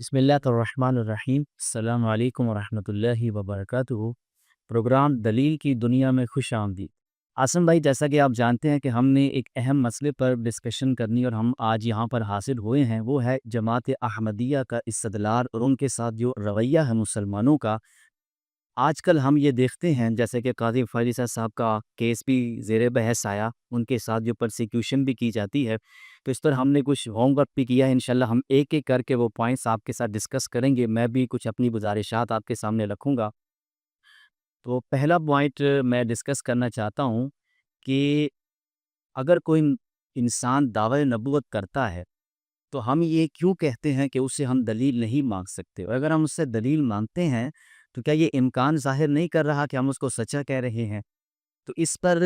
بسم اللہ الرحمن الرحیم السلام علیکم ورحمۃ اللہ وبرکاتہ۔ پروگرام دلیل کی دنیا میں خوش آمدید۔ عاصم بھائی، جیسا کہ آپ جانتے ہیں کہ ہم نے ایک اہم مسئلے پر ڈسکشن کرنی اور ہم آج یہاں پر حاصل ہوئے ہیں، وہ ہے جماعت احمدیہ کا استدلال اور ان کے ساتھ جو رویہ ہے مسلمانوں کا۔ آج کل ہم یہ دیکھتے ہیں جیسے کہ قاضی فیصل صاحب کا کیس بھی زیر بحث آیا، ان کے ساتھ جو پرسیکیوشن بھی کی جاتی ہے، تو اس پر ہم نے کچھ ہوم ورک بھی کیا ہے۔ انشاءاللہ ہم ایک ایک کر کے وہ پوائنٹس آپ کے ساتھ ڈسکس کریں گے، میں بھی کچھ اپنی گزارشات آپ کے سامنے رکھوں گا۔ تو پہلا پوائنٹ میں ڈسکس کرنا چاہتا ہوں کہ اگر کوئی انسان دعوی نبوت کرتا ہے تو ہم یہ کیوں کہتے ہیں کہ اسے ہم دلیل نہیں مانگ سکتے، اور اگر ہم اس سے دلیل مانگتے ہیں تو کیا یہ امکان ظاہر نہیں کر رہا کہ ہم اس کو سچا کہہ رہے ہیں؟ تو اس پر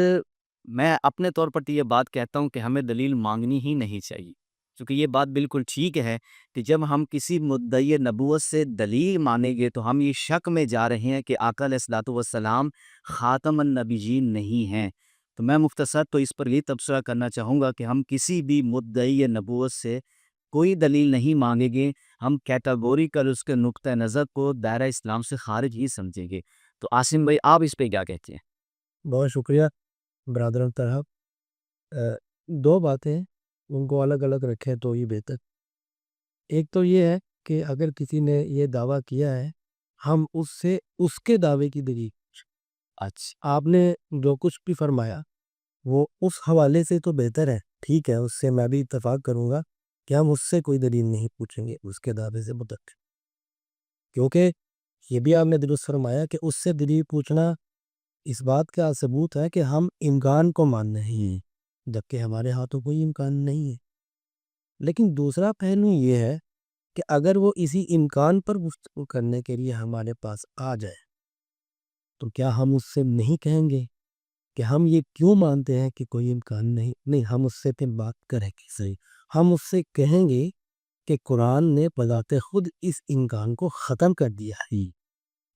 میں اپنے طور پر تو یہ بات کہتا ہوں کہ ہمیں دلیل مانگنی ہی نہیں چاہیے، کیونکہ یہ بات بالکل ٹھیک ہے کہ جب ہم کسی مدعی نبوت سے دلیل مانیں گے تو ہم یہ شک میں جا رہے ہیں کہ آقا علیہ الصلوۃ والسلام خاتم النبیین نہیں ہیں۔ تو میں مختصر تو اس پر یہ تبصرہ کرنا چاہوں گا کہ ہم کسی بھی مدعی نبوت سے کوئی دلیل نہیں مانگیں گے، ہم کیٹاگوریکل اس کے نقطہ نظر کو دائرہ اسلام سے خارج ہی سمجھیں گے۔ تو عاصم بھائی، آپ اس پہ کیا کہتے ہیں؟ بہت شکریہ برادر طرح۔ دو باتیں ان کو الگ الگ رکھیں تو ہی بہتر۔ ایک تو یہ ہے کہ اگر کسی نے یہ دعویٰ کیا ہے، ہم اس سے اس کے دعوے کی دلیل، اچھا، آپ نے جو کچھ بھی فرمایا وہ اس حوالے سے تو بہتر ہے، ٹھیک ہے، اس سے میں بھی اتفاق کروں گا کہ ہم اس سے کوئی دلیل نہیں پوچھیں گے اس کے دعوے سے متعلق، کیونکہ یہ بھی آپ نے درست فرمایا کہ اس سے دلیل پوچھنا اس بات کا ثبوت ہے کہ ہم امکان کو مان رہے ہیں، جبکہ ہمارے ہاتھوں کوئی امکان نہیں ہے۔ لیکن دوسرا پہلو یہ ہے کہ اگر وہ اسی امکان پر گفتگو کرنے کے لیے ہمارے پاس آ جائے تو کیا ہم اس سے نہیں کہیں گے کہ ہم یہ کیوں مانتے ہیں کہ کوئی امکان نہیں، ہم اس سے پھر بات کریں گے، صحیح، ہم اس سے کہیں گے کہ قرآن نے بذات خود اس امکان کو ختم کر دیا ہے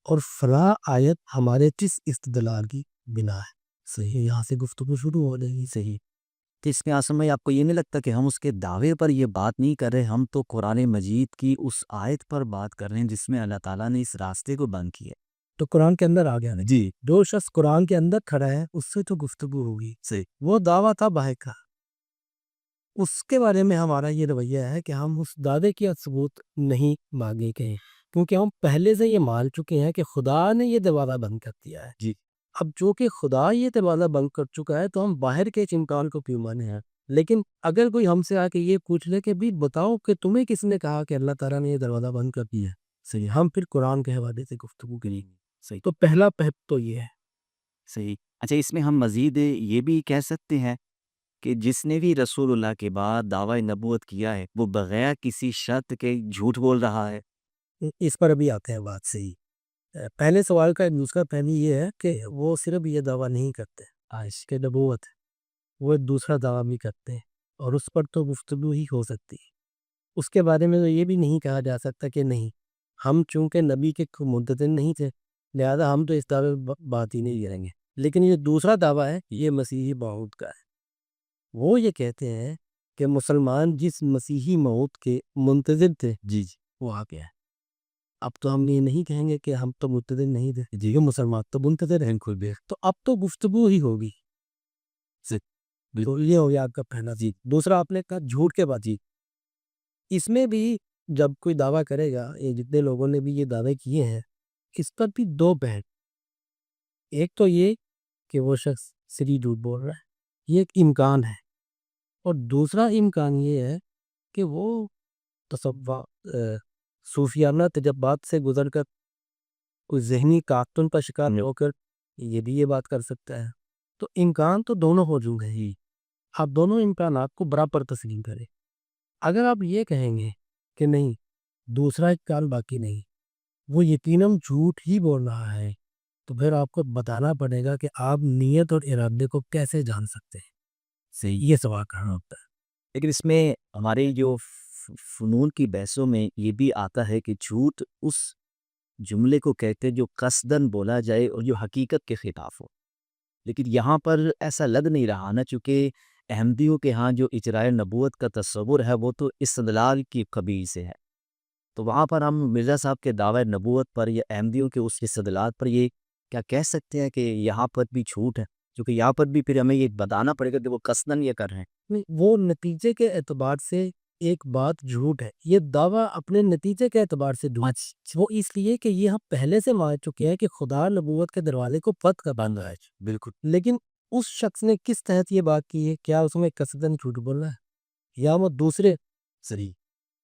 اور فلاں آیت ہمارے جس استدلال کی بنا ہے، صحیح، یہاں سے گفتگو شروع ہو جائے گی، صحیح۔ تو اس میں عاصم بھائی، آپ کو یہ نہیں لگتا کہ ہم اس کے دعوے پر یہ بات نہیں کر رہے، ہم تو قرآن مجید کی اس آیت پر بات کر رہے ہیں جس میں اللہ تعالیٰ نے اس راستے کو بند کیا ہے؟ تو قرآن کے اندر آ گیا نا جی، جو شخص قرآن کے اندر کھڑا ہے اس سے تو گفتگو ہوگی، صحیح، وہ دعویٰ تھا باہر کا، اس کے بارے میں ہمارا یہ رویہ ہے کہ ہم اس دعوے کی ثبوت نہیں مانگے گئے، کیونکہ ہم پہلے سے یہ مان چکے ہیں کہ خدا نے یہ دروازہ بند کر دیا ہے۔ جی، اب جو کہ خدا یہ دروازہ بند کر چکا ہے تو ہم باہر کے اس امکان کو کیوں مانے ہیں؟ لیکن اگر کوئی ہم سے آ کے یہ پوچھ لے کہ بھی بتاؤ کہ تمہیں کس نے کہا کہ اللہ تعالیٰ نے یہ دروازہ بند کر دیا ہے، صحیح، ہم پھر قرآن کے حوالے سے گفتگو کریں گے۔ صحیح، تو پہلا پہپ تو یہ ہے۔ صحیح۔ اچھا، اس میں ہم مزید یہ بھی کہہ سکتے ہیں کہ جس نے بھی رسول اللہ کے بعد دعوی نبوت کیا ہے وہ بغیر کسی شرط کے جھوٹ بول رہا ہے؟ اس پر ابھی آتے ہیں بات، صحیح۔ پہلے سوال کا ایک دوسرا پہلو یہ ہے کہ وہ صرف یہ دعویٰ نہیں کرتے عائش کہ نبوت ہے، وہ ایک دوسرا دعویٰ بھی کرتے ہیں، اور اس پر تو گفتگو ہی ہو سکتی ہے۔ اس کے بارے میں تو یہ بھی نہیں کہا جا سکتا کہ نہیں، ہم چونکہ نبی کے منتظر نہیں تھے لہذا ہم تو اس دعوے بات ہی نہیں کریں گے۔ لیکن یہ دوسرا دعویٰ ہے، یہ مسیحی موعود کا ہے۔ وہ یہ کہتے ہیں کہ مسلمان جس مسیحی موعود کے منتظر تھے جی، جی، وہ آ گیا ہے۔ اب تو ہم یہ نہیں کہیں گے کہ ہم تو منتظر نہیں تھے، جی مسلمان تو منتظر ہیں خود بھی، تو اب تو گفتگو ہی ہوگی۔ تو یہ ہو گیا آپ کا پہلا چیز۔ دوسرا آپ نے کہا جھوٹ کے بعد، جی اس میں بھی جب کوئی دعویٰ کرے گا، یہ جتنے لوگوں نے بھی یہ دعوے کیے ہیں، اس پر بھی دو پہلو، ایک تو یہ کہ وہ شخص صریح جھوٹ بول رہا ہے، یہ ایک امکان ہے، اور دوسرا امکان یہ ہے کہ وہ تصور صوفیانہ تجربات سے گزر کر کوئی ذہنی تعطل کا شکار ہو کر یہ بھی یہ بات کر سکتا ہے۔ تو امکان تو دونوں موجود ہیں ہی، آپ دونوں امکانات کو برابر تسلیم کریں۔ اگر آپ یہ کہیں گے کہ نہیں، دوسرا امکان باقی نہیں، وہ یقیناً جھوٹ ہی بول رہا ہے، تو پھر آپ کو بتانا پڑے گا کہ آپ نیت اور ارادے کو کیسے جان سکتے ہیں، صحیح۔ یہ سوال کرنا ہوتا ہے۔ لیکن اس میں ہمارے جو فنون کی بحثوں میں یہ بھی آتا ہے کہ جھوٹ اس جملے کو کہتے جو قصدن بولا جائے اور جو حقیقت کے خلاف ہو، لیکن یہاں پر ایسا لگ نہیں رہا نا، چونکہ احمدیوں کے ہاں جو اجرائے نبوت کا تصور ہے وہ تو استدلال کی قبیل سے ہے، تو وہاں پر ہم مرزا صاحب کے دعوی نبوت پر یا احمدیوں کے اس استدلال پر یہ کیا کہہ سکتے ہیں کہ یہاں پر بھی جھوٹ ہے؟ کیونکہ یہاں پر بھی پھر ہمیں یہ بتانا پڑے گا کہ وہ قصداً یہ کر رہے ہیں۔ نہیں، وہ نتیجے کے اعتبار سے ایک بات جھوٹ ہے، یہ دعویٰ اپنے نتیجے کے اعتبار سے جھوٹ، وہ اس لیے کہ یہ ہم پہلے سے مان چکے ہیں کہ خدا نبوت کے دروازے کو پت کا بند رہا ہے، بالکل لیکن اس شخص نے کس تحت یہ بات کی ہے؟ کیا اس میں قصداً جھوٹ بول رہا ہے یا وہ دوسرے صحیح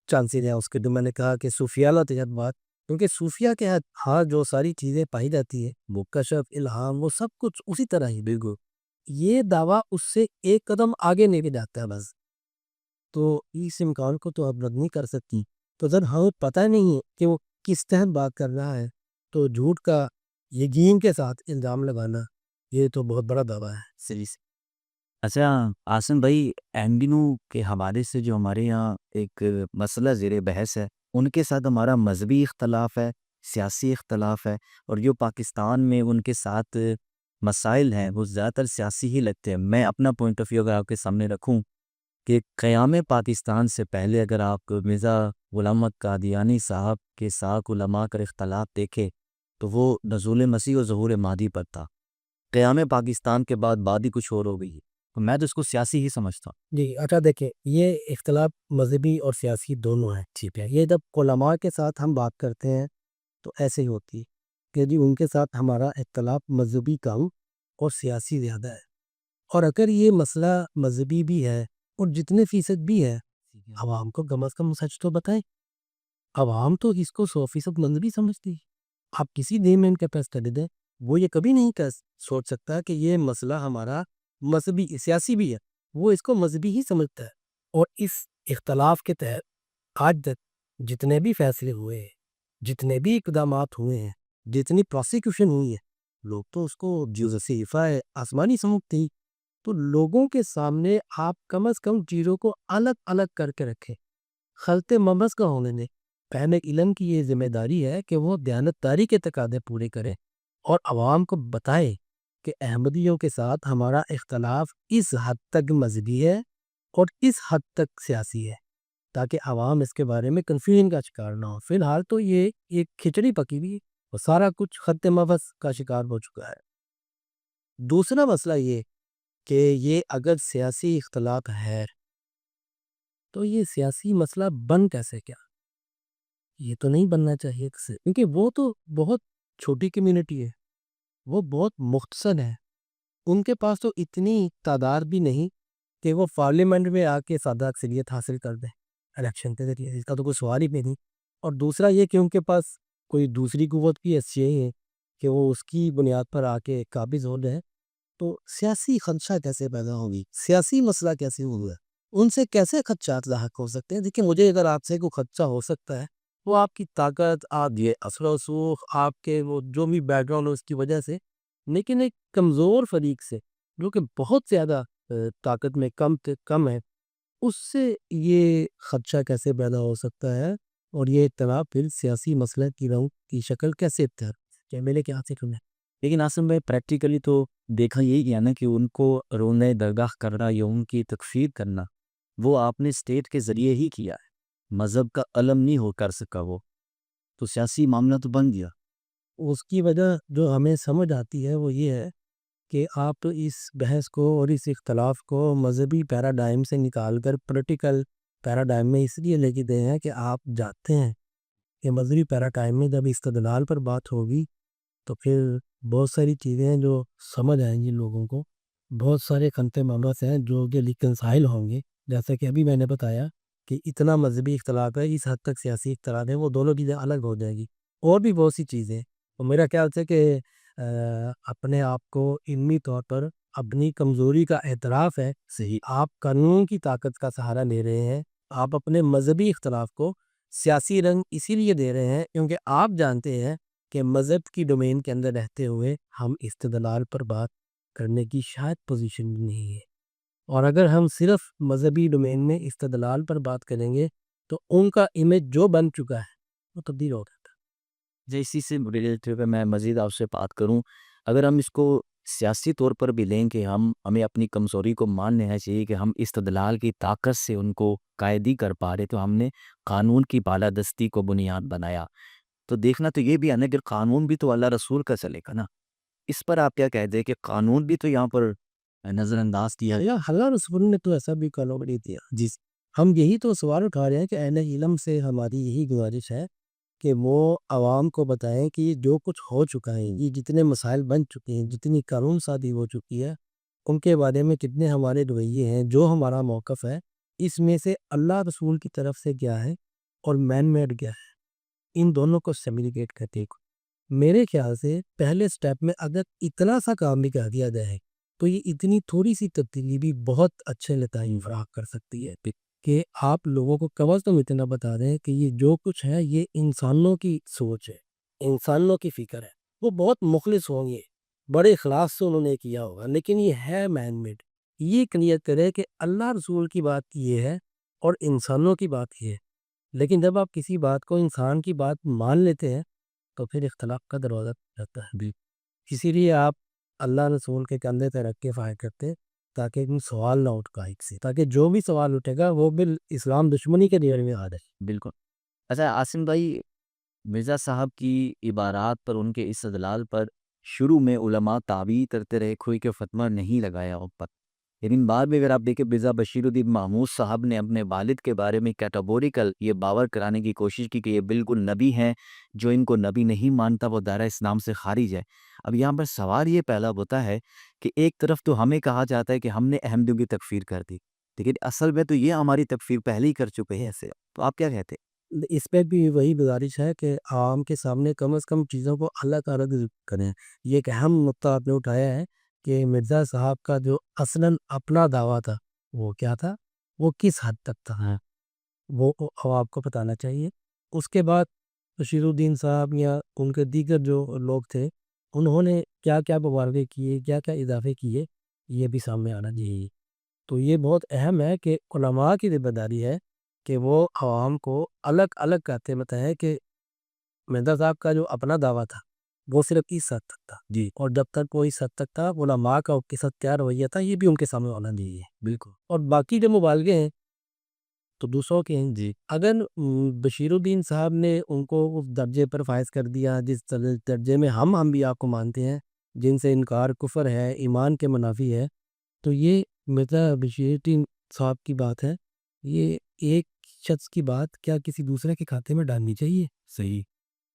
چانسز ہیں اس کے؟ جو میں نے کہا کہ صوفیانہ تحت بات، کیونکہ صوفیہ کے ہاں جو ساری چیزیں پائی جاتی ہے، مکشف، الہام، وہ سب کچھ اسی طرح ہی بالکل، یہ دعویٰ اس سے ایک قدم آگے نہیں بھی جاتا ہے بس، تو اس امکان کو تو آپ رد نہیں کر سکتی۔ تو جب ہمیں پتہ نہیں ہے کہ وہ کس تحت بات کر رہا ہے، تو جھوٹ کا یقین کے ساتھ الزام لگانا یہ تو بہت بڑا دعویٰ ہے۔ صحیح سے۔ اچھا عاصم بھائی، اینڈینو کے حوالے سے جو ہمارے یہاں ایک مسئلہ زیر بحث ہے، ان کے ساتھ ہمارا مذہبی اختلاف ہے، سیاسی اختلاف ہے، اور جو پاکستان میں ان کے ساتھ مسائل ہیں وہ زیادہ تر سیاسی ہی لگتے ہیں۔ میں اپنا پوائنٹ آف ویو اگر آپ کے سامنے رکھوں کہ قیام پاکستان سے پہلے اگر آپ مرزا غلام احمد قادیانی صاحب کے ساتھ علماء کا اختلاف دیکھیں تو وہ نزول مسیح و ظہور مہدی پر تھا۔ قیام پاکستان کے بعد بات ہی کچھ اور ہو گئی ہے، تو میں تو اس کو سیاسی ہی سمجھتا ہوں۔ جی اچھا، دیکھیں یہ اختلاف مذہبی اور سیاسی دونوں ہیں، ٹھیک ہے؟ یہ جب علماء کے ساتھ ہم بات کرتے ہیں تو ایسے ہی ہوتی ہے کہ جی ان کے ساتھ ہمارا اختلاف مذہبی کم اور سیاسی زیادہ ہے، اور اگر یہ مسئلہ مذہبی بھی ہے اور جتنے فیصد بھی ہے، عوام کو کم از کم سچ تو بتائیں۔ عوام تو اس کو 100% مذہبی سمجھتی ہے۔ آپ کسی دین میں ان کے پاس چلے دیں، وہ یہ کبھی نہیں سوچ سکتا کہ یہ مسئلہ ہمارا مذہبی سیاسی بھی ہے، وہ اس کو مذہبی ہی سمجھتا ہے۔ اور اس اختلاف کے تحت آج تک جتنے بھی فیصلے ہوئے ہیں، جتنے بھی اقدامات ہوئے ہیں، جتنی پروسیکیوشن ہوئی ہے، لوگ تو اس کو صحیفہ آسمانی سمجھتے ہی۔ تو لوگوں کے سامنے آپ کم از کم چیزوں کو الگ الگ کر کے رکھیں، خلط مبز کا ہونے دیں۔ طالب علم کی یہ ذمہ داری ہے کہ وہ دیانتداری کے تقاضے پورے کریں اور عوام کو بتائے کہ احمدیوں کے ساتھ ہمارا اختلاف اس حد تک مذہبی ہے اور اس حد تک سیاسی ہے، تاکہ عوام اس کے بارے میں کنفیوژن کا شکار نہ ہو۔ فی الحال تو یہ ایک کھچڑی پکی ہوئی ہے اور سارا کچھ خط مبز کا شکار ہو چکا ہے۔ دوسرا مسئلہ یہ کہ یہ اگر سیاسی اختلاف ہے تو یہ سیاسی مسئلہ بن کیسے کیا؟ یہ تو نہیں بننا چاہیے کسی، کیونکہ وہ تو بہت چھوٹی کمیونٹی ہے، وہ بہت مختصر ہے، ان کے پاس تو اتنی تعداد بھی نہیں کہ وہ پارلیمنٹ میں آ کے سادہ اکثریت حاصل کر دیں الیکشن کے ذریعے، اس کا تو کوئی سوال ہی نہیں۔ اور دوسرا یہ کہ ان کے پاس کوئی دوسری قوت بھی ایسی ہے کہ وہ اس کی بنیاد پر آ کے قابض ہو جائے، تو سیاسی خدشہ کیسے پیدا ہوگی؟ سیاسی مسئلہ کیسے ہوگا؟ ان سے کیسے خدشات لاحق ہو سکتے ہیں؟ دیکھیں، مجھے اگر آپ سے کوئی خدشہ ہو سکتا ہے وہ آپ کی طاقت، آپ یہ اثر و رسوخ، آپ کے وہ جو بھی بیک گراؤنڈ ہو اس کی وجہ سے، لیکن ایک کمزور فریق سے جو کہ بہت زیادہ طاقت میں کم ہے، اس سے یہ خدشہ کیسے پیدا ہو سکتا ہے؟ اور یہ اختلاف پھر سیاسی مسئلہ کی شکل کیسے اختیار کیا میرے کیا سے کرنا ہے؟ لیکن عاصم بھائی پریکٹیکلی تو دیکھا یہی گیا نا کہ ان کو رونے درگاہ کرنا یا ان کی تکفیر کرنا وہ آپ نے اسٹیٹ کے ذریعے ہی کیا ہے، مذہب کا علم نہیں ہو کر سکا وہ، تو سیاسی معاملہ تو بن گیا۔ اس کی وجہ جو ہمیں سمجھ آتی ہے وہ یہ ہے کہ آپ اس بحث کو اور اس اختلاف کو مذہبی پیراڈائم سے نکال کر پولیٹیکل پیراڈائم میں اس لیے لے کے دے ہیں کہ آپ جانتے ہیں کہ مذہبی پیراڈائم میں جب استدلال پر بات ہوگی تو پھر بہت ساری چیزیں ہیں جو سمجھ آئیں گی لوگوں کو، بہت سارے خنتے مبحث ہیں جو کہ ریکنسائل ہوں گے، جیسا کہ ابھی میں نے بتایا کہ اتنا مذہبی اختلاف ہے، اس حد تک سیاسی اختلاف ہے، وہ دونوں چیزیں الگ ہو جائیں گی۔ اور بھی بہت سی چیزیں، اور میرا خیال سے کہ اپنے آپ کو علمی طور پر اپنی کمزوری کا اعتراف ہے، صحیح آپ قانون کی طاقت کا سہارا لے رہے ہیں، آپ اپنے مذہبی اختلاف کو سیاسی رنگ اسی لیے دے رہے ہیں کیونکہ آپ جانتے ہیں کہ مذہب کی ڈومین کے اندر رہتے ہوئے ہم استدلال پر بات کرنے کی شاید پوزیشن نہیں ہے، اور اگر ہم صرف مذہبی ڈومین میں استدلال پر بات کریں گے تو ان کا امیج جو بن چکا ہے وہ تبدیل ہو جاتا ہے۔ اسی سے ریلیٹڈ میں مزید آپ سے بات کروں، اگر ہم اس کو سیاسی طور پر بھی لیں کہ ہمیں اپنی کمزوری کو مان لینا چاہیے کہ ہم استدلال کی طاقت سے ان کو قائدی کر پا رہے، تو ہم نے قانون کی بالادستی کو بنیاد بنایا۔ تو دیکھنا تو یہ بھی ہے نا کہ قانون بھی تو اللہ رسول کا چلے گا نا۔ اس پر آپ کیا کہتے ہیں کہ قانون بھی تو یہاں پر نظر انداز کیا ہے؟ یا اللہ رسول نے تو ایسا بھی قانون نہیں دیا جس ہم یہی تو سوال اٹھا رہے ہیں کہ اہل علم سے ہماری یہی گزارش ہے کہ وہ عوام کو بتائیں کہ یہ جو کچھ ہو چکا ہے، یہ جتنے مسائل بن چکے ہیں، جتنی قانون سازی ہو چکی ہے، ان کے بارے میں کتنے ہمارے رویے ہیں، جو ہمارا موقف ہے، اس میں سے اللہ رسول کی طرف سے کیا ہے اور مین میڈ کیا ہے، ان دونوں کو سیگریگیٹ کرتے ہیں۔ میرے خیال سے پہلے سٹیپ میں اگر اتنا سا کام بھی کر دیا جائے تو یہ اتنی تھوڑی سی تبدیلی بھی بہت اچھے نتائج فراہم کر سکتی ہے کہ آپ لوگوں کو کم از کم اتنا بتا دیں کہ یہ جو کچھ ہے یہ انسانوں کی سوچ ہے، انسانوں کی فکر ہے، وہ بہت مخلص ہوں گے، بڑے اخلاص سے انہوں نے کیا ہوگا، لیکن یہ ہے مین میڈ۔ یہ کلیئر کرے کہ اللہ رسول کی بات یہ ہے اور انسانوں کی بات یہ ہے، لیکن جب آپ کسی بات کو انسان کی بات مان لیتے ہیں تو پھر اختلاف کا دروازہ رہتا ہے بھی۔ اسی لیے آپ اللہ رسول کے کندھے پہ رکھ کے فائر کرتے تاکہ کوئی سوال نہ اٹھا ایک سے، تاکہ جو بھی سوال اٹھے گا وہ بھی اسلام دشمنی کے دیئر میں آ جائے۔ بالکل۔ اچھا عاصم بھائی، مرزا صاحب کی عبارات پر، ان کے استدلال پر شروع میں علماء تعبیر کرتے رہے، کوئی کہ فتویٰ نہیں لگایا اوپر، لیکن بعد میں اگر آپ دیکھیں مرزا بشیر الدین محمود صاحب نے اپنے والد کے بارے میں کیٹیگوریکل یہ باور کرانے کی کوشش کی کہ یہ بالکل نبی ہیں، جو ان کو نبی نہیں مانتا وہ دائرہ اسلام سے خارج ہے۔ اب یہاں پر سوال یہ پہلا ہوتا ہے کہ ایک طرف تو ہمیں کہا جاتا ہے کہ ہم نے احمدیوں کی تکفیر کر دی، لیکن اصل میں تو یہ ہماری تکفیر پہلے ہی کر چکے ہیں ایسے، تو آپ کیا کہتے ہیں؟ اس پہ بھی وہی گزارش ہے کہ عوام کے سامنے کم از کم چیزوں کو الگ الگ کریں۔ یہ ایک اہم نقطہ آپ نے اٹھایا ہے کہ مرزا صاحب کا جو اصلاً اپنا دعویٰ تھا وہ کیا تھا، وہ کس حد تک تھا، وہ آپ کو بتانا چاہیے۔ اس کے بعد بشیر الدین صاحب یا ان کے دیگر جو لوگ تھے انہوں نے کیا کیا مبالغے کیے، کیا کیا اضافے کیے، یہ بھی سامنے آنا چاہیے۔ تو یہ بہت اہم ہے کہ علماء کی ذمہ داری ہے کہ وہ عوام کو الگ الگ کہتے بتائیں کہ مرزا صاحب کا جو اپنا دعویٰ تھا وہ صرف اس حد تک تھا جی، اور جب تک وہ اس حد تک تھا علماء کا اس کے ساتھ کیا رویہ تھا یہ بھی ان کے سامنے ہونا چاہیے۔ بالکل۔ اور باقی جو مبالغے ہیں تو دوسروں کے ہیں جی، اگر بشیر الدین صاحب نے ان کو اس درجے پر فائز کر دیا جس درجے میں ہم انبیاء کو مانتے ہیں، جن سے انکار کفر ہے، ایمان کے منافی ہے، تو یہ مرزا بشیر الدین صاحب کی بات ہے، یہ ایک شخص کی بات کیا کسی دوسرے کے کھاتے میں ڈالنی چاہیے؟ صحیح،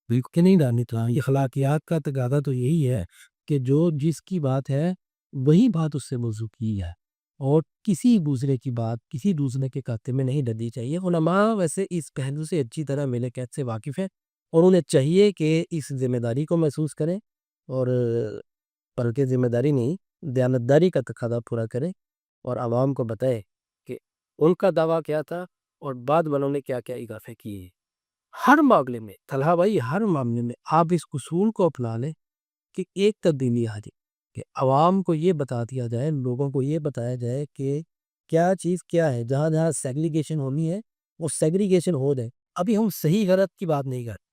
بالکل کہ نہیں ڈالنی چاہیے۔ اخلاقیات کا تقاضا تو یہی ہے کہ جو جس کی بات ہے وہی بات اس سے موضوع کی ہے، اور کسی دوسرے کی بات کسی دوسرے کے کھاتے میں نہیں ڈلنی چاہیے۔ علماء ویسے اس پہلو سے اچھی طرح میرے قید سے واقف ہے، اور انہیں چاہیے کہ اس ذمہ داری کو محسوس کریں، اور بلکہ ذمہ داری نہیں دیانتداری کا تقاضا پورا کریں، اور عوام کو بتائے کہ ان کا دعویٰ کیا تھا اور بعد والوں نے کیا کیا اضافے کیے۔ ہر معاملے میں طلحہ بھائی، ہر معاملے میں آپ اس اصول کو اپنا لیں کہ ایک تبدیلی آ جائے، کہ عوام کو یہ بتا دیا جائے، لوگوں کو یہ بتایا جائے کہ کیا چیز کیا ہے، جہاں جہاں سیگریگیشن ہونی ہے وہ سیگریگیشن ہو جائے۔ ابھی ہم صحیح غلط کی بات نہیں کر رہے،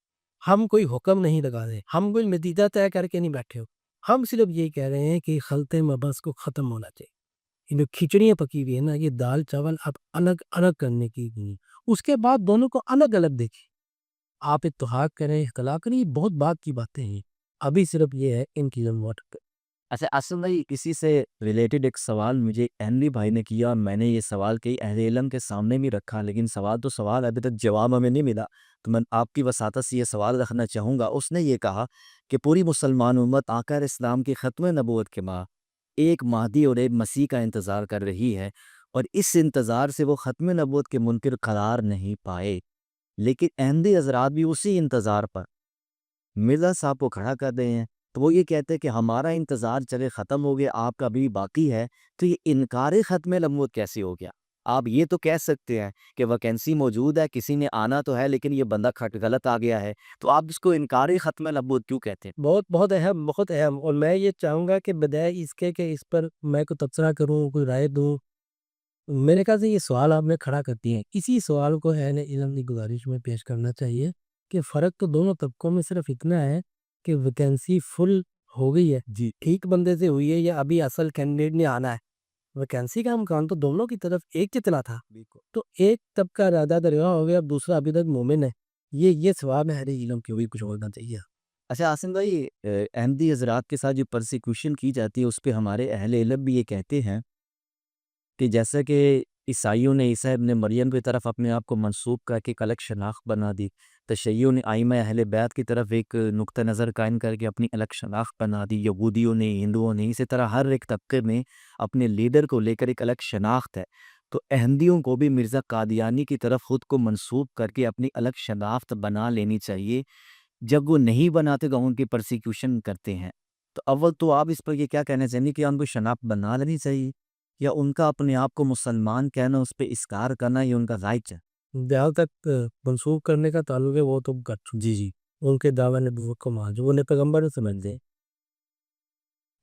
ہم کوئی حکم نہیں لگا رہے، ہم کوئی نتیجہ طے کر کے نہیں بیٹھے ہو، ہم صرف یہ کہہ رہے ہیں کہ خلط مبس کو ختم ہونا چاہیے۔ یہ جو کھچڑیاں پکی ہوئی ہیں نا، یہ دال چاول اب الگ الگ کرنے کی نہیں، اس کے بعد دونوں کو الگ الگ دیکھیں، آپ اتحاد کریں، اختلاف کریں، یہ بہت بات کی باتیں ہیں، ابھی صرف یہ ہے ان کی ضرورت۔ اچھا اصل بھائی، کسی سے ریلیٹڈ ایک سوال مجھے احمدی بھائی نے کیا، اور میں نے یہ سوال کئی اہل علم کے سامنے بھی رکھا، لیکن سوال تو سوال ابھی تک جواب ہمیں نہیں ملا، تو میں آپ کی وساطت سے یہ سوال رکھنا چاہوں گا۔ اس نے یہ کہا کہ پوری مسلمان امت آقا اسلام کی ختم نبوت کے بعد ایک مہدی اور ایک مسیح کا انتظار کر رہی ہے، اور اس انتظار سے وہ ختم نبوت کے منکر قرار نہیں پائے، لیکن احمدی حضرات بھی اسی انتظار پر مرزا صاحب کو کھڑا کر رہے ہیں۔ تو وہ یہ کہتے ہیں کہ ہمارا انتظار چلے ختم ہو گیا، آپ کا بھی باقی ہے، تو یہ انکار ختم نبوت کیسے ہو گیا؟ آپ یہ تو کہہ سکتے ہیں کہ ویکینسی موجود ہے، کسی نے آنا تو ہے، لیکن یہ بندہ غلط آ گیا ہے، تو آپ اس کو انکار ختم نبوت کیوں کہتے ہیں؟ بہت بہت اہم، بہت اہم، اور میں یہ چاہوں گا کہ بجائے اس کے کہ اس پر میں کوئی تبصرہ کروں، کوئی رائے دوں، میرے خیال سے یہ سوال آپ نے کھڑا کرتی ہیں، اسی سوال کو اہل علم کی گزارش میں پیش کرنا چاہیے کہ فرق تو دونوں طبقوں میں صرف اتنا ہے کہ ویکینسی فل ہو گئی ہے جی ٹھیک بندے سے ہوئی ہے یا ابھی اصل کینڈیڈیٹ نے آنا ہے؟ ویکینسی کا امکان تو دونوں کی طرف ایک جتنا تھا، بالکل. تو ایک طبقہ ارادہ درگاہ ہو گیا، دوسرا ابھی تک مومن ہے. یہ ثواب ہے علم کے، بھی کچھ ہونا چاہیے. اچھا عاصم بھائی، احمدی حضرات کے ساتھ جو پرسیکیوشن کی جاتی ہے اس پہ ہمارے اہل علم بھی یہ کہتے ہیں کہ جیسا کہ عیسائیوں نے عیسیٰ ابن مریم کی طرف اپنے آپ کو منسوب کر کے ایک الگ شناخت بنا دی، تشیعوں نے ائمہ اہل بیت کی طرف ایک نقطہ نظر قائم کر کے اپنی الگ شناخت بنا دی، یہودیوں نے، ہندوؤں نے، اسی طرح ہر ایک طبقے میں اپنے لیڈر کو لے کر ایک الگ شناخت ہے. تو احمدیوں کو بھی مرزا قادیانی کی طرف خود کو منسوب کر کے اپنی الگ شناخت بنا لینی چاہیے. جب وہ نہیں بناتے تو ان کی پرسیکیوشن کرتے ہیں. تو اول تو آپ اس پر یہ کیا کہنا چاہیں گے کہ ان کو شناخت بنا لینی چاہیے یا ان کا اپنے آپ کو مسلمان کہنا، اس پہ اظہار کرنا یہ ان کا رائٹ ہے؟ جہاں تک منسوخ کرنے کا تعلق ہے وہ تو کر چکے. جی جی ان کے دعویٰ نبوت کو مان جو انہیں پیغمبر سمجھ دیں.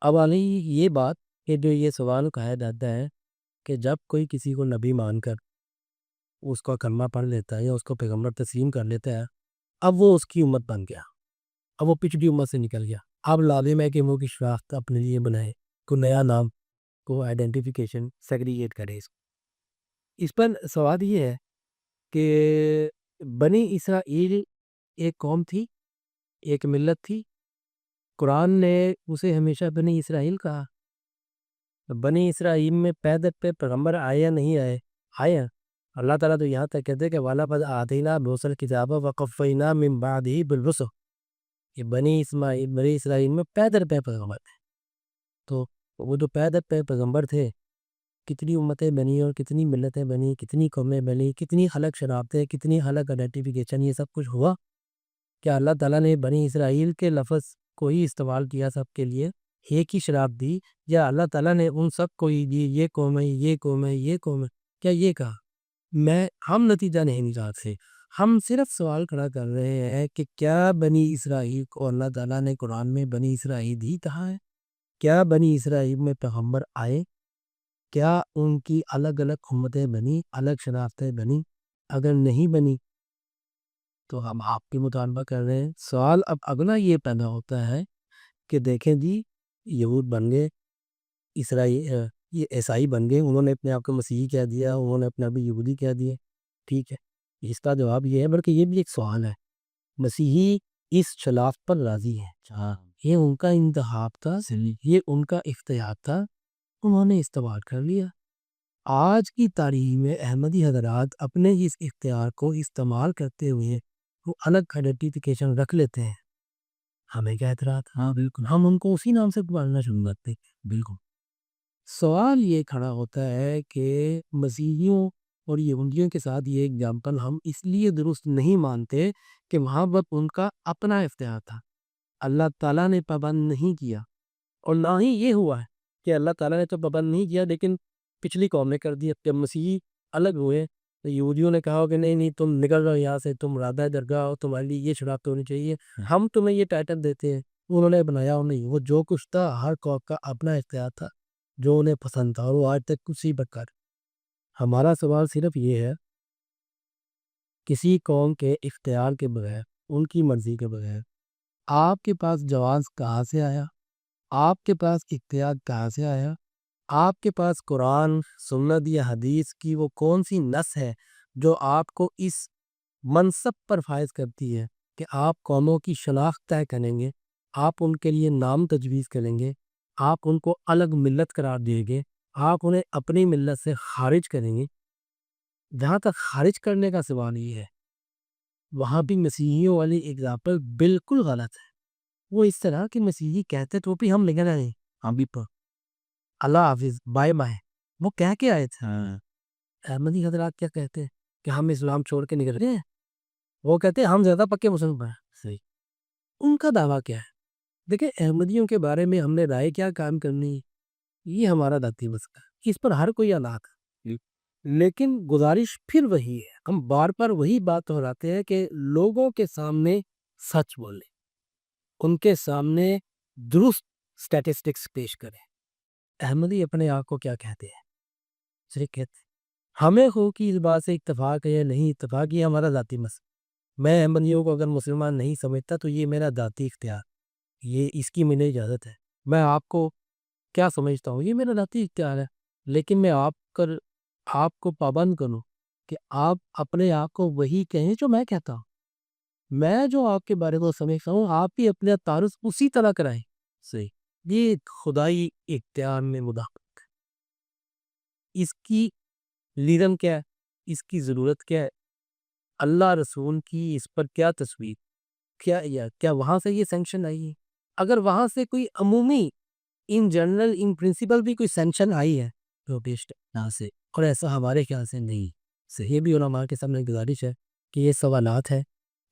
اب آ رہی یہ بات کہ جو یہ سوال کہا جاتا ہے کہ جب کوئی کسی کو نبی مان کر اس کا کلمہ پڑھ لیتا ہے یا اس کو پیغمبر تسلیم کر لیتا ہے، اب وہ اس کی امت بن گیا، اب وہ پچھلی امت سے نکل گیا. اب لازم ہے کہ وہ کی شناخت اپنے لیے بنائے، کوئی نیا نام، کو آئیڈینٹیفیکیشن سیگریگیٹ کرے. اس پر سوال یہ ہے کہ بنی اسرائیل ایک قوم تھی، ایک ملت تھی. قرآن نے اسے ہمیشہ بنی اسرائیل کہا. بنی اسرائیل میں پے پیغمبر آئے یا نہیں آئے؟ آئے ہیں. اللہ تعالیٰ تو یہاں تک کہتے ہیں کہ وَلَقَدْ آتَيْنَا مُوسَى الْكِتَابَ وَقَفَّيْنَا مِن بَعْدِهِ بِالرُّسُلِ. یہ بنی اسرائیل میں پے پیغمبر تھے. تو وہ جو پے پیغمبر تھے، کتنی امتیں بنی اور کتنی ملتیں بنی، کتنی قومیں بنی، کتنی خلق شناختیں، کتنی خلق آئیڈینٹیفیکیشن، یہ سب کچھ ہوا. کیا اللہ تعالیٰ نے بنی اسرائیل کے لفظ کو ہی استعمال کیا سب کے لیے، ایک ہی شناخت دی، یا اللہ تعالیٰ نے ان سب کو ہی دی یہ قوم ہے، یہ قوم ہے، یہ قوم ہے؟ کیا یہ کہا؟ ہم نتیجہ نہیں نکالتے، ہم صرف سوال کھڑا کر رہے ہیں کہ کیا بنی اسرائیل کو اللہ تعالیٰ نے قرآن میں بنی اسرائیل ہی کہا ہے؟ کیا بنی اسرائیل میں پیغمبر آئے؟ کیا ان کی الگ الگ امتیں بنی، الگ شناختیں بنی؟ اگر نہیں بنی تو ہم آپ کی مطالبہ کر رہے ہیں. سوال اب اگلا یہ پیدا ہوتا ہے کہ دیکھیں جی، یہود بن گئے، یہ عیسائی بن گئے، انہوں نے اپنے آپ کو مسیحی کہہ دیا، انہوں نے اپنے آپ کو یہودی کہہ دیا. ٹھیک ہے، اس کا جواب یہ ہے، بلکہ یہ بھی ایک سوال ہے. مسیحی اس شناخت پر راضی ہیں، یہ ان کا انتخاب تھا، یہ ان کا اختیار تھا، انہوں نے استعمال کر لیا. آج کی تاریخ میں احمدی حضرات اپنے اس اختیار کو استعمال کرتے ہوئے وہ الگ آئیڈینٹیفیکیشن رکھ لیتے ہیں. ہمیں کیا اعتراض؟ ہاں بالکل، ہم ان کو اسی نام سے پکارنا شروع کرتے ہیں. بالکل. سوال یہ کھڑا ہوتا ہے کہ مسیحیوں اور یہودیوں کے ساتھ یہ ایگزامپل ہم اس لیے درست نہیں مانتے کہ وہاں پر ان کا اپنا اختیار تھا، اللہ تعالیٰ نے پابند نہیں کیا. اور نہ ہی یہ ہوا ہے کہ اللہ تعالیٰ نے تو پابند نہیں کیا لیکن پچھلی قوم نے کر دیا. جب مسیحی الگ ہوئے تو یہودیوں نے کہا کہ نہیں تم نکل رہو یہاں سے، تم رادہ درگاہ ہو، تمہارے لیے یہ شناخت ہونی چاہیے، ہم تمہیں یہ ٹائٹل دیتے ہیں. انہوں نے بنایا اور نہیں، وہ جو کچھ تھا ہر قوم کا اپنا اختیار تھا جو انہیں پسند تھا، اور وہ آج تک اسی پر کر. ہمارا سوال صرف یہ ہے، کسی قوم کے اختیار کے بغیر، ان کی مرضی کے بغیر آپ کے پاس جواز کہاں سے آیا؟ آپ کے پاس اختیار کہاں سے آیا؟ آپ کے پاس قرآن، سنت یا حدیث کی وہ کون سی نص ہے جو آپ کو اس منصب پر فائز کرتی ہے کہ آپ قوموں کی شناخت طے کریں گے، آپ ان کے لیے نام تجویز کریں گے، آپ ان کو الگ ملت قرار دیں گے، آپ انہیں اپنی ملت سے خارج کریں گے؟ جہاں تک خارج کرنے کا سوال یہ ہے، وہاں بھی مسیحیوں والی اگزامپل بالکل غلط ہے. وہ اس طرح کہ مسیحی کہتے تو بھی ہم نکل آئے، ہم بھی پر اللہ حافظ بائے بائے وہ کہہ کے آئے تھے. احمدی حضرات کیا کہتے ہیں کہ ہم اسلام چھوڑ کے نکل رہے ہیں، وہ کہتے ہیں ہم زیادہ پکے مسلمان ہیں. صحیح. ان کا دعویٰ کیا ہے؟ دیکھیں، احمدیوں کے بارے میں ہم نے رائے کیا کام کرنی، یہ ہمارا ذاتی مسئلہ ہے، اس پر ہر کوئی آلات ہے. لیکن گزارش پھر وہی ہے، ہم بار بار وہی بات دہراتے ہیں کہ لوگوں کے سامنے سچ بولیں، ان کے سامنے درست سٹیٹسٹکس پیش کریں. احمدی اپنے آپ کو کیا کہتے ہیں؟ صرف کہتے ہیں ہمیں ہو کہ اس بات سے اتفاق ہے یا نہیں اتفاق، یہ ہمارا ذاتی مسئلہ. میں احمدیوں کو اگر مسلمان نہیں سمجھتا تو یہ میرا ذاتی اختیار، یہ اس کی مجھے اجازت ہے. میں آپ کو کیا سمجھتا ہوں یہ میرا ذاتی اختیار ہے، لیکن میں آپ کو پابند کروں کہ آپ اپنے آپ کو وہی کہیں جو میں کہتا ہوں. میں جو آپ کے بارے میں سمجھتا ہوں آپ بھی اپنا تعارف اسی طرح کرائیں. صحیح. یہ خدائی اختیار میں مداخلت ہے. اس کی لیرم کیا ہے، اس کی ضرورت کیا ہے، اللہ رسول کی اس پر کیا تصویر، کیا وہاں سے یہ سینکشن آئی ہے؟ اگر وہاں سے کوئی عمومی ان جنرل ان پرنسپل بھی کوئی سینکشن آئی ہے تو بیشک یہاں سے، اور ایسا ہمارے خیال سے نہیں. صحیح بھی علماء کے سامنے گزارش ہے کہ یہ سوالات ہیں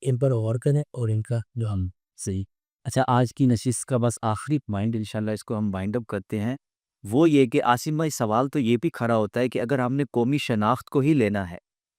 ان پر غور کریں اور ان کا جو ہم صحیح. اچھا، آج کی نشست کا بس آخری پوائنٹ انشاءاللہ اس کو ہم وائنڈ اپ کرتے ہیں، وہ یہ کہ عاصم بھائی سوال تو یہ بھی کھڑا ہوتا ہے کہ اگر ہم نے قومی شناخت کو ہی لینا ہے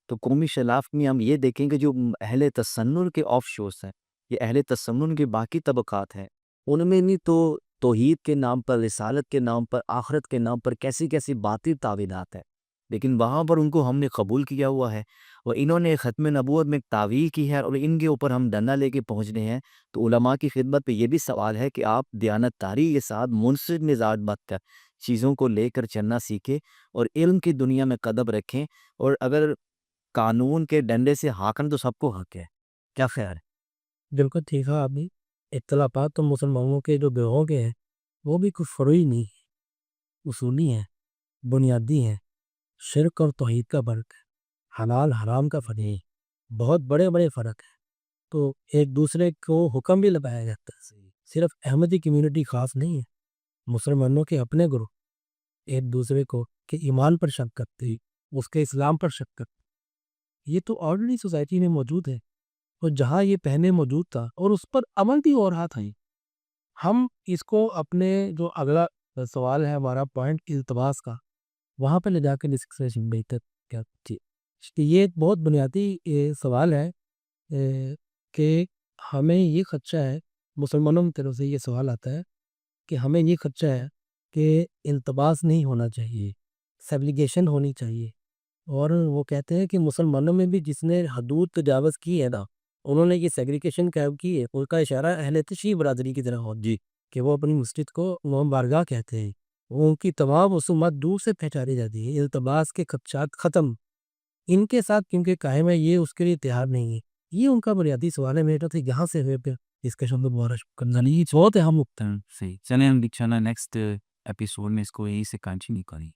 تو قومی شناخت میں ہم یہ دیکھیں کہ جو اہل تسنن کے آف شورس ہیں، یہ اہل تسنن کے باقی طبقات ہیں، ان میں نہیں تو توحید کے نام پر، رسالت کے نام پر، آخرت کے نام پر کیسی کیسی باطل تعویلات ہیں، لیکن وہاں پر ان کو ہم نے قبول کیا ہوا ہے اور انہوں نے ختم نبوت میں ایک تعویل کی ہے اور ان کے اوپر ہم ڈنڈا لے کے پہنچ رہے ہیں. تو علماء کی خدمت پہ یہ بھی سوال ہے کہ آپ دیانت داری کے ساتھ منصف مزاج بات کر چیزوں کو لے کر چلنا سیکھیں اور علم کی دنیا میں قدم رکھیں، اور اگر قانون کے ڈنڈے سے ہاکن تو سب کو حق ہے. کیا خیال ہے؟ بالکل ٹھیک ہے. آپ بھی اختلافات تو مسلمانوں کے جو گروہوں کے ہیں وہ بھی کچھ فروعی نہیں ہیں، اصولی ہیں، بنیادی ہیں. شرک اور توحید کا فرق ہے، حلال حرام کا فرق ہے، بہت بڑے بڑے فرق ہیں. تو ایک دوسرے کو حکم بھی لگایا جاتا ہے. صرف احمدی کمیونٹی خاص نہیں ہے، مسلمانوں کے اپنے گروہ ایک دوسرے کو کہ ایمان پر شک کرتے ہیں، اس کے اسلام پر شک کرتے ہیں. یہ تو آرڈنری سوسائٹی میں موجود ہے، اور جہاں یہ پہلے موجود تھا اور اس پر عمل بھی ہو رہا تھا. ہم اس کو اپنے جو اگلا سوال ہے ہمارا پوائنٹ التباس کا، وہاں پہ لے جا کے ڈسکشن بہتر کیا تھی. یہ ایک بہت بنیادی سوال ہے کہ ہمیں یہ خدشہ ہے، مسلمانوں کی طرف سے یہ سوال آتا ہے کہ ہمیں یہ خدشہ ہے کہ التباس نہیں ہونا چاہیے، سیگریگیشن ہونی چاہیے. اور وہ کہتے ہیں کہ مسلمانوں میں بھی جس نے حدود تجاوز کی ہے نا، انہوں نے یہ سیگریگیشن قائم کی ہے. ان کا اشارہ اہل تشیع برادری کی طرح ہو جی کہ وہ اپنی مسجد کو امام بارگاہ کہتے ہیں، وہ ان کی تمام رسومات دور سے پہچانی جاتی ہے. التباس کے خدشات ختم ان کے ساتھ کیونکہ قائم ہے، یہ اس کے لیے تیار نہیں ہے. یہ ان کا بنیادی سوال ہے. میرا تو یہاں سے ہوئے پہ ڈسکشن دوبارہ کرنا نہیں بہت ہے. ہم صحیح. چلیں ہم انشاءاللہ نیکسٹ ایپیسوڈ میں اس کو یہی سے کنٹینیو کریں.